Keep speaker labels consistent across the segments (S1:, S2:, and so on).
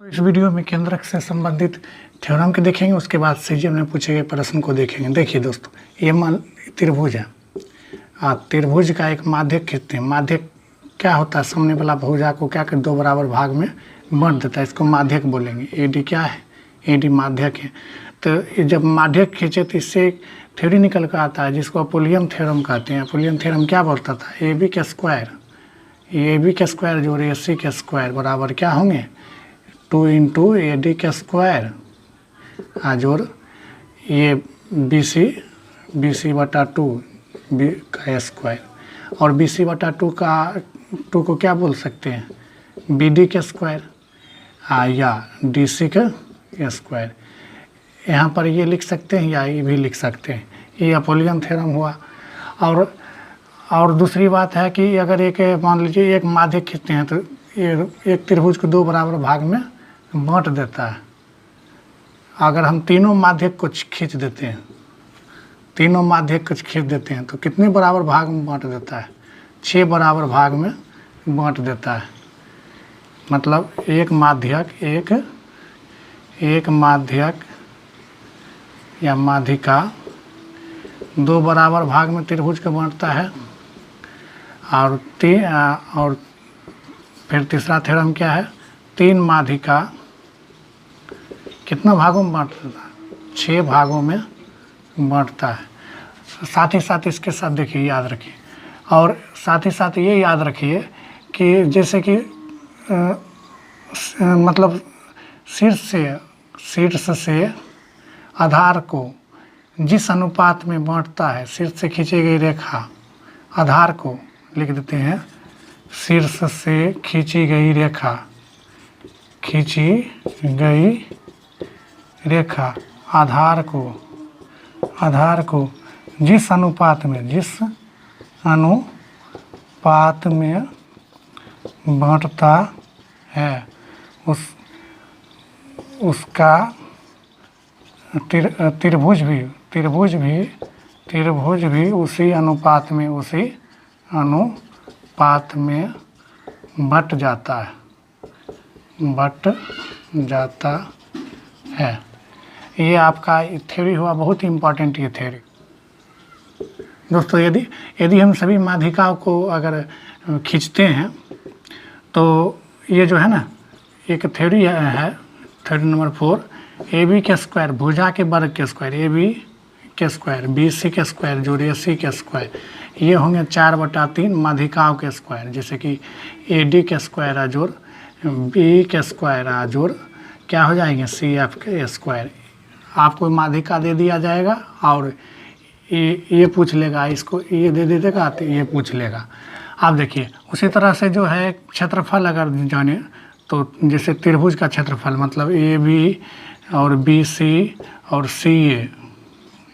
S1: इस वीडियो में केंद्रक से संबंधित थ्योरम के देखेंगे, उसके बाद सीजीएल में पूछे गए प्रश्न को देखेंगे। देखिए दोस्तों, ये मान त्रिभुज है। त्रिभुज का एक माध्यक खींचते हैं। माध्यक क्या होता है? सामने वाला भुजा को क्या कर दो बराबर भाग में बांट देता है, इसको माध्यक बोलेंगे। एडी क्या है? एडी माध्यक है। तो जब माध्यक खींचे तो इससे एक थ्योरी निकल कर आता है जिसको अपोलियन थ्योरम कहते हैं। अपोलियन थ्योरम क्या बोलता था? ए बी के स्क्वायर, ए बी के स्क्वायर जोड़ ए सी के स्क्वायर बराबर क्या होंगे? 2 इंटू ए डी के स्क्वायर जोड़ ये बी सी बटा 2 बी का स्क्वायर, और बी सी बटा 2 को क्या बोल सकते हैं? बी डी के स्क्वायर या डी सी का स्क्वायर। यहाँ पर ये लिख सकते हैं या ये भी लिख सकते हैं। ये अपोलियन थ्योरम हुआ। और दूसरी बात है कि अगर एक मान लीजिए एक माध्यक खींचते हैं तो ये एक त्रिभुज को दो बराबर भाग में बांट देता है। अगर हम तीनों माध्यक को खींच देते हैं, तीनों माध्यक को खींच देते हैं तो कितने बराबर भाग में बांट देता है? 6 बराबर भाग में बांट देता है। मतलब एक माध्यक या माध्यिका 2 बराबर भाग में त्रिभुज को बांटता है। और फिर तीसरा थ्योरम क्या है? 3 माध्यिका कितना भागों में बांटता है? 6 भागों में बांटता है। साथ ही साथ इसके साथ देखिए, याद रखिए, और साथ ही साथ ये याद रखिए कि जैसे कि मतलब शीर्ष से आधार को जिस अनुपात में बांटता है, शीर्ष से खींची गई रेखा आधार को लिख देते हैं। शीर्ष से खींची गई रेखा आधार को जिस अनुपात में बांटता है उसका त्रिभुज भी उसी अनुपात में बट जाता है। ये आपका थ्योरी हुआ, बहुत ही इम्पोर्टेंट ये थ्योरी दोस्तों। यदि हम सभी माध्यिकाओं को अगर खींचते हैं तो ये जो है ना, एक थ्योरी है, थ्योरी नंबर 4, ए बी के स्क्वायर भुजा के वर्ग के स्क्वायर, ए बी के स्क्वायर बी सी के स्क्वायर जोड़ ए सी के स्क्वायर, ये होंगे 4/3 माध्यिकाओं के स्क्वायर। जैसे कि ए डी के स्क्वायर जोड़ बी के स्क्वायर जोड़ क्या हो जाएंगे? सी एफ के स्क्वायर। आपको माध्यिका दे दिया जाएगा और ये पूछ लेगा, इसको ये दे देगा तो ये पूछ लेगा। आप देखिए, उसी तरह से जो है क्षेत्रफल अगर जाने तो जैसे त्रिभुज का क्षेत्रफल मतलब ए बी और बी सी और सी ए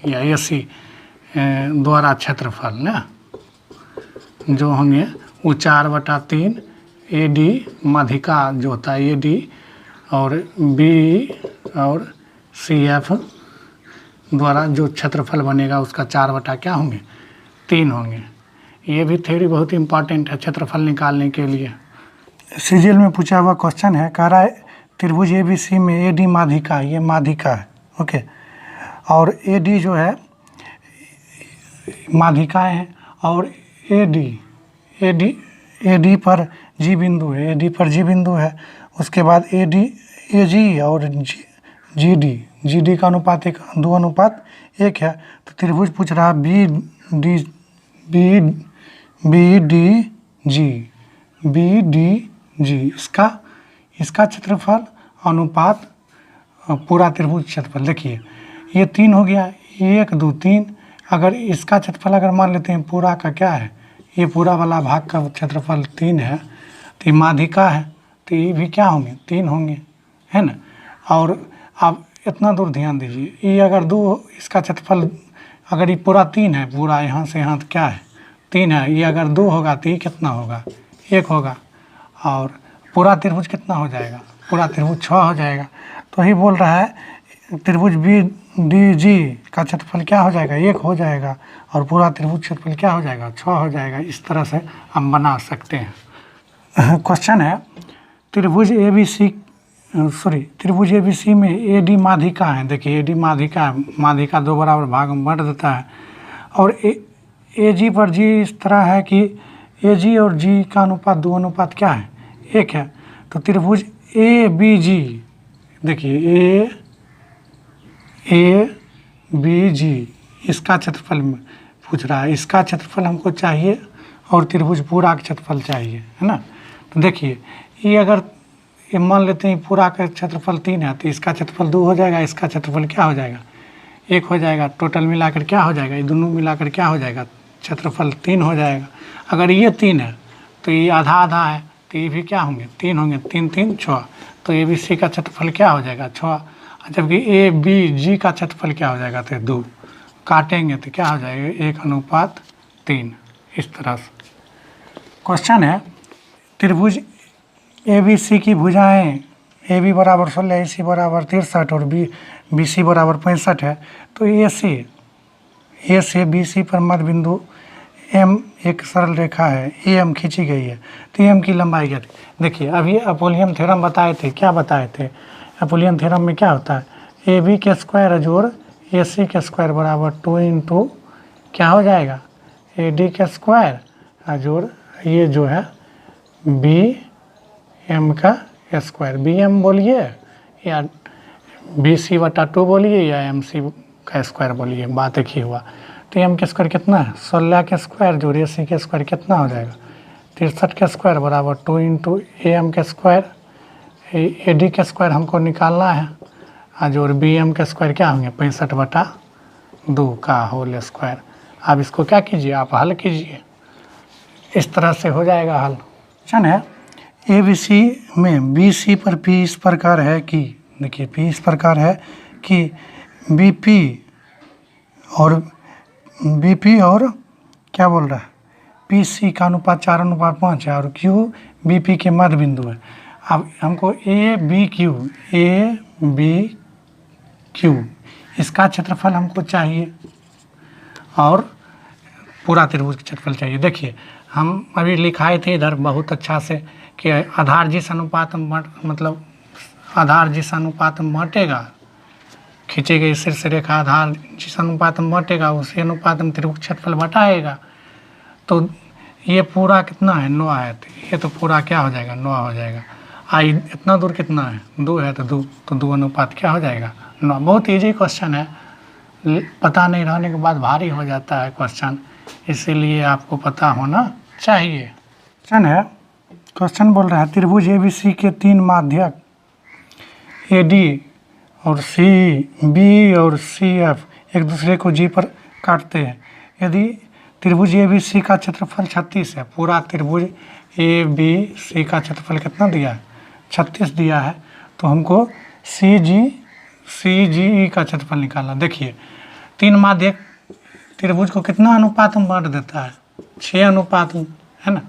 S1: या ए सी द्वारा क्षेत्रफल ना जो होंगे वो 4/3 ए डी माध्यिका जो होता है ए डी और बी और सी एफ द्वारा जो क्षेत्रफल बनेगा उसका 4/3 होंगे। ये भी थ्योरी बहुत इम्पॉर्टेंट है क्षेत्रफल निकालने के लिए। सीजीएल में पूछा हुआ क्वेश्चन है, कह रहा है त्रिभुज ए बी सी में ए डी माध्यिका, ये माध्यिका है, ओके, और ए डी जो है माध्यिकाएँ हैं, और ए डी पर जी बिंदु है, ए डी पर जी बिंदु है। उसके बाद ए जी और जी डी का अनुपात 2:1 है। तो त्रिभुज पूछ रहा है बी डी जी इसका क्षेत्रफल अनुपात पूरा त्रिभुज क्षेत्रफल। देखिए ये 3 हो गया, 1 2 3। अगर इसका क्षेत्रफल अगर मान लेते हैं पूरा का क्या है, ये पूरा वाला भाग का क्षेत्रफल 3 है, तो ये माध्यिका है तो ये भी क्या होंगे? 3 होंगे, है ना। और आप इतना दूर ध्यान दीजिए, ये अगर 2 इसका क्षेत्रफल अगर ये पूरा 3 है, पूरा यहाँ से यहाँ क्या है? 3 है। ये अगर 2 होगा तो ये कितना होगा? 1 होगा। और पूरा त्रिभुज कितना हो जाएगा? पूरा त्रिभुज 6 हो जाएगा। तो ही बोल रहा है त्रिभुज बी डी जी का क्षेत्रफल क्या हो जाएगा? 1 हो जाएगा, और पूरा त्रिभुज क्षेत्रफल क्या हो जाएगा? 6 हो जाएगा। इस तरह से हम बना सकते हैं। क्वेश्चन है त्रिभुज ए बी सी सॉरी त्रिभुज ABC में AD माध्यिका है। देखिए AD माध्यिका है, माध्यिका दो बराबर भाग में बांट देता है। और AG पर G इस तरह है कि AG और G का अनुपात 2 अनुपात क्या है, 1 है। तो त्रिभुज ABG, देखिए ABG इसका क्षेत्रफल में पूछ रहा है, इसका क्षेत्रफल हमको चाहिए और त्रिभुज पूरा का क्षेत्रफल चाहिए, है ना। तो देखिए ये अगर ये मान लेते हैं पूरा का क्षेत्रफल 3 है, तो इसका क्षेत्रफल 2 हो जाएगा, इसका क्षेत्रफल क्या हो जाएगा, 1 हो जाएगा। टोटल मिलाकर क्या हो जाएगा, ये दोनों मिलाकर क्या हो जाएगा, क्षेत्रफल 3 हो जाएगा। अगर ये 3 है तो ये आधा आधा है, तो ये भी क्या होंगे, 3 होंगे, 3 3 6। तो ABC का क्षेत्रफल क्या हो जाएगा, 6। जबकि ABG का क्षेत्रफल क्या हो जाएगा, तो 2। काटेंगे तो क्या हो जाएगा, 1:3। इस तरह से क्वेश्चन है, त्रिभुज ABC की भुजाएं AB बराबर 16, AC बराबर 63 और BC बराबर 65 है। तो A से BC पर मध्य बिंदु M एक सरल रेखा है, AM खींची गई है। तो AM की लंबाई क्या थी, देखिए अभी अपोलियन थ्योरम बताए थे। क्या बताए थे, अपोलियन थ्योरम में क्या होता है, AB के स्क्वायर जोड़ AC के स्क्वायर बराबर 2 इंटू क्या हो जाएगा, AD के स्क्वायर जोड़ ये जो है BM का स्क्वायर, BM बोलिए या BC/2 बोलिए या MC का स्क्वायर बोलिए, बात एक ही हुआ। तो M के स्क्वायर कितना है, 16 के स्क्वायर जोड़ AC के स्क्वायर कितना हो जाएगा, 63 के स्क्वायर बराबर 2 इंटू AM के स्क्वायर, AD के स्क्वायर हमको निकालना है जोड़ BM के स्क्वायर क्या होंगे, 65/2 का होल स्क्वायर। आप इसको क्या कीजिए, आप हल कीजिए, इस तरह से हो जाएगा हल। क्वेश्चन है, ABC में BC पर P इस प्रकार है कि, देखिए P इस प्रकार है कि BP और क्या बोल रहा है, PC का अनुपात 4:5 है और Q BP के मध्य बिंदु है। अब हमको ABQ इसका क्षेत्रफल हमको चाहिए और पूरा त्रिभुज का क्षेत्रफल चाहिए। देखिए हम अभी लिखाए थे इधर बहुत अच्छा से कि आधार जिस अनुपात में मतलब आधार जिस अनुपात में बांटेगा, खींची गई शीर्ष रेखा आधार जिस अनुपात में बांटेगा उसी अनुपात में त्रिभुज क्षेत्रफल बटाएगा। तो ये पूरा कितना है, 9 है, तो ये तो पूरा क्या हो जाएगा, 9 हो जाएगा। आई इतना दूर कितना है, 2 है, तो 2 अनुपात क्या हो जाएगा, 9। बहुत ईजी क्वेश्चन है, पता नहीं रहने के बाद भारी हो जाता है क्वेश्चन, इसीलिए आपको पता होना चाहिए। क्वेश्चन है, क्वेश्चन बोल रहा है त्रिभुज ABC के 3 माध्यक AD और CB और CF एक दूसरे को G पर काटते हैं। यदि त्रिभुज ABC का क्षेत्रफल 36 है, पूरा त्रिभुज ABC का क्षेत्रफल कितना दिया है, 36 दिया है, तो हमको CGE का क्षेत्रफल निकालना। देखिए 3 माध्यक त्रिभुज को कितना अनुपात में बांट देता है, 6 अनुपात में, है ना।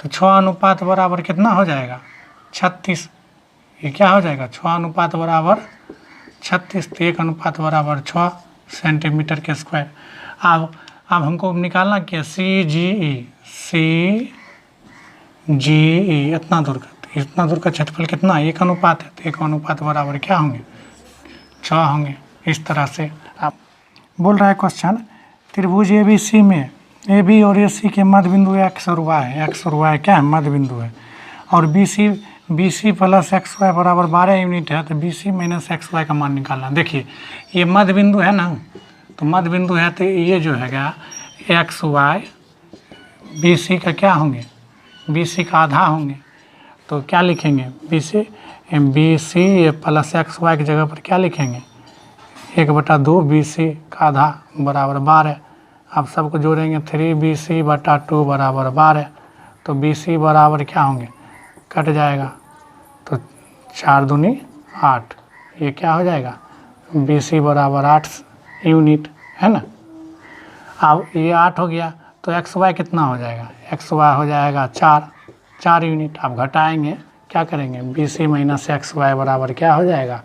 S1: तो 6 अनुपात बराबर कितना हो जाएगा, 36। ये क्या हो जाएगा, 6 अनुपात बराबर 36, तो 1 अनुपात बराबर 6 सेंटीमीटर के स्क्वायर। अब हमको निकालना क्या, CGE इतना दूर का क्षेत्रफल कितना, 1 अनुपात है, तो 1 अनुपात बराबर क्या होंगे, 6 होंगे। इस तरह से आप बोल रहा है क्वेश्चन, त्रिभुज ABC में AB और AC के मध्य बिंदु x और y है, x और y क्या है, मध्य बिंदु है, और BC प्लस XY बराबर 12 यूनिट है, तो BC माइनस XY का मान निकालना। देखिए ये मध्य बिंदु है ना, तो मध्य बिंदु है, तो ये जो है क्या XY BC का क्या होंगे, BC का आधा होंगे, तो क्या लिखेंगे, BC प्लस XY की जगह पर क्या लिखेंगे, 1/2 BC का आधा बराबर 12। अब सबको जोड़ेंगे, 3BC/2 बराबर 12, तो BC बराबर क्या होंगे, कट जाएगा, तो 4 दूनी 8, ये क्या हो जाएगा, BC बराबर 8 यूनिट, है ना। अब ये 8 हो गया, तो XY कितना हो जाएगा, XY हो जाएगा 4 यूनिट। आप घटाएंगे, क्या करेंगे, BC माइनस XY बराबर क्या हो जाएगा,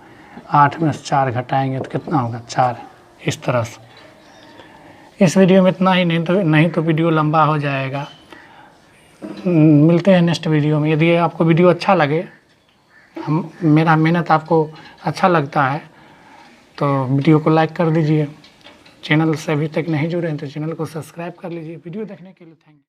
S1: 8 में से 4 घटाएंगे तो कितना होगा, 4। इस तरह से इस वीडियो में इतना ही, नहीं तो वीडियो लंबा हो जाएगा। मिलते हैं नेक्स्ट वीडियो में। यदि आपको वीडियो अच्छा लगे हम मेरा मेहनत आपको अच्छा लगता है तो वीडियो को लाइक कर दीजिए। चैनल से अभी तक नहीं जुड़े हैं तो चैनल को सब्सक्राइब कर लीजिए। वीडियो देखने के लिए थैंक यू।